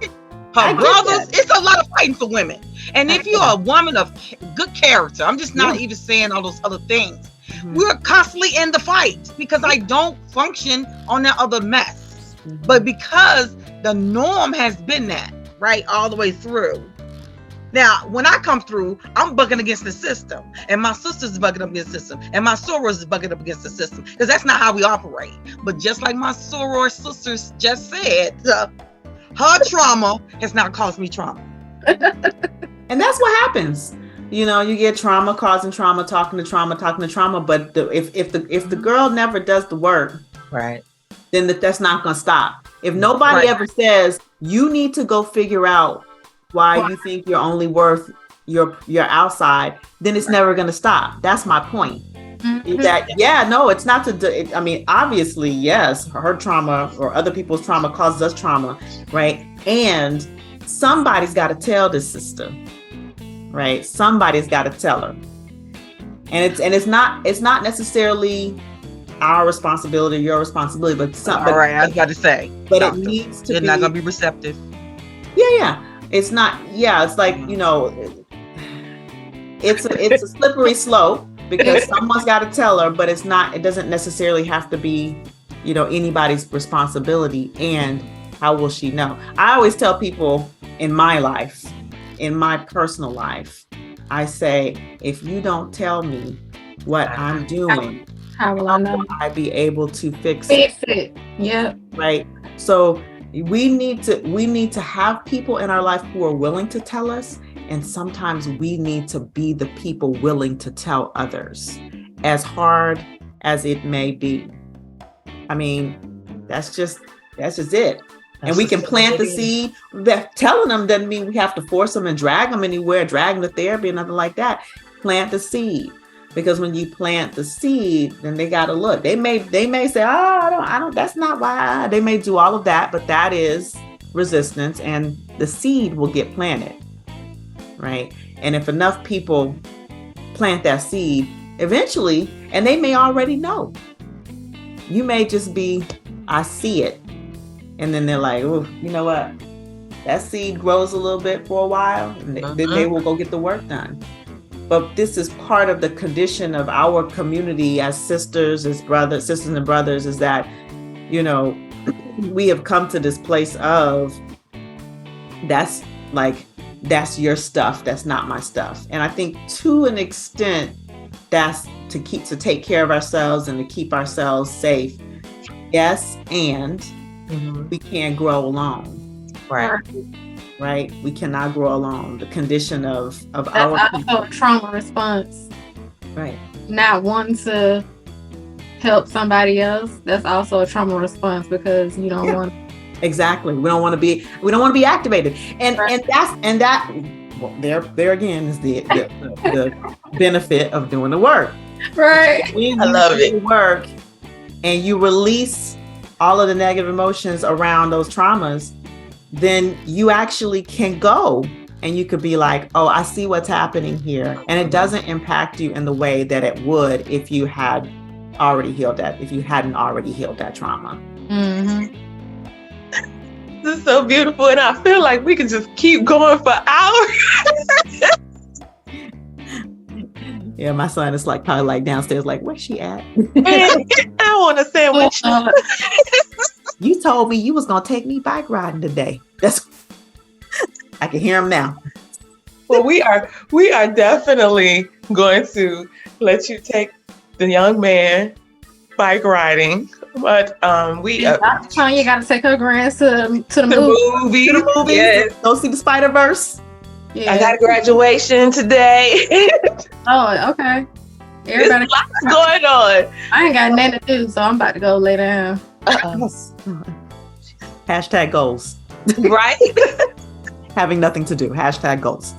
her brothers. It's a lot of fighting for women. And if you're a woman of good character, I'm just not even saying all those other things. We're constantly in the fight because I don't function on that other mess. But because the norm has been that, right, all the way through. Now, when I come through, I'm bucking against the system, and my sister's bucking up against the system, and my soror is bucking up against the system, because that's not how we operate. But just like my soror sisters just said, her trauma has not caused me trauma. And that's what happens. You know, you get trauma causing trauma, talking to trauma. But if the girl never does the work, right, then that's not going to stop. If nobody ever says, you need to go figure out why you think you're only worth your outside, then it's never going to stop. That's my point. It's not I mean, obviously, yes, her trauma or other people's trauma causes us trauma, right? And somebody's got to tell this sister, right? Somebody's got to tell her. And it's not necessarily our responsibility, your responsibility, but something. All right, I was about to say, but doctor, it needs to. They're not gonna be receptive. Yeah. It's not. Yeah, it's like, you know, it's a slippery slope, because someone's got to tell her, but it's not. It doesn't necessarily have to be, you know, anybody's responsibility. And how will she know? I always tell people in my life, in my personal life, I say, if you don't tell me what I'm doing, how will I be able to fix it? Yeah. Right. So we need to have people in our life who are willing to tell us, and sometimes we need to be the people willing to tell others, as hard as it may be. I mean, that's just it. And we can plant the seed. That telling them doesn't mean we have to force them and drag them anywhere, drag them to therapy, and nothing like that. Plant the seed. Because when you plant the seed, then they got to look. They may say, I don't, that's not why. They may do all of that, but that is resistance, and the seed will get planted, right? And if enough people plant that seed, eventually, and they may already know, you may just be, I see it. And then they're like, oh, you know what? That seed grows a little bit for a while, and then they will go get the work done. But this is part of the condition of our community as sisters and brothers, is that, you know, we have come to this place of that's your stuff, that's not my stuff. And I think to an extent that's to take care of ourselves and to keep ourselves safe. Yes, and we can't grow alone. Right? We cannot grow alone. The condition of that's our also a trauma response. Right. Not wanting to help somebody else. That's also a trauma response because you don't want. Exactly. We don't want to be activated. And that well, there again is the benefit of doing the work. Right. When I love it. Work and you release all of the negative emotions around those traumas, then you actually can go and you could be like, oh, I see what's happening here. And it doesn't impact you in the way that it would if you had already healed that, if you hadn't already healed that trauma. Mm-hmm. This is so beautiful. And I feel like we can just keep going for hours. Yeah, my son is like probably like downstairs, like, where's she at? I want a sandwich. You told me you was gonna take me bike riding today. I can hear him now. Well, we are definitely going to let you take the young man bike riding, but Dr. Tanya got to take her grands to the movie. To the movie. Yes. Go see the Spider-Verse. Yeah. I got a graduation today. Oh, okay. There's Everybody, lots going on. I ain't got nothing to do, so I'm about to go lay down. Hashtag goals. Right? Having nothing to do. Hashtag goals.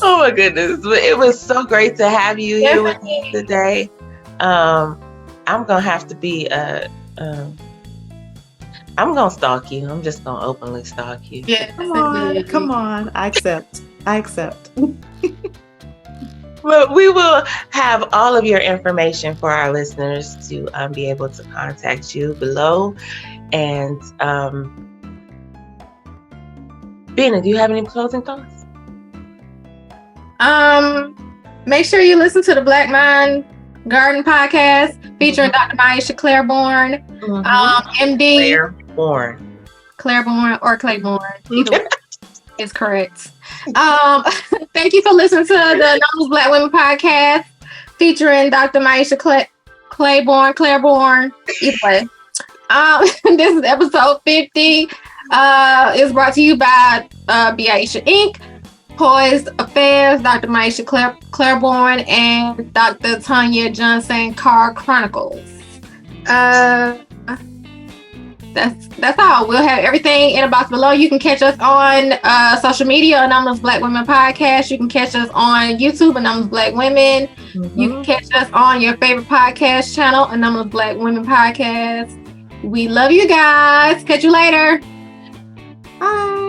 Oh my goodness. It was so great to have you here with me today. I'm gonna have to be I'm gonna stalk you. I'm just gonna openly stalk you. Yeah. Come on. I accept. Well, we will have all of your information for our listeners to be able to contact you below. And Bina, do you have any closing thoughts? Make sure you listen to the Black Mind Garden podcast featuring Dr. Maiysha Clairborne, MD. Clairborne or Claiborne. Either way is correct. Thank you for listening to the Known as Black Women podcast featuring Dr. Maiysha Clairborne. Either way. This is episode 50. It's brought to you by Biaisha Inc., Poised Affairs, Dr. Maiysha Clairborne, and Dr. Tanya Johnson Car Chronicles. That's all. We'll have everything in a box below. You can catch us on social media, Anonymous Black Women Podcast. You can catch us on YouTube, Anonymous Black Women. You can catch us on your favorite podcast channel, Anonymous Black Women Podcast. We love you guys. Catch you later. Bye.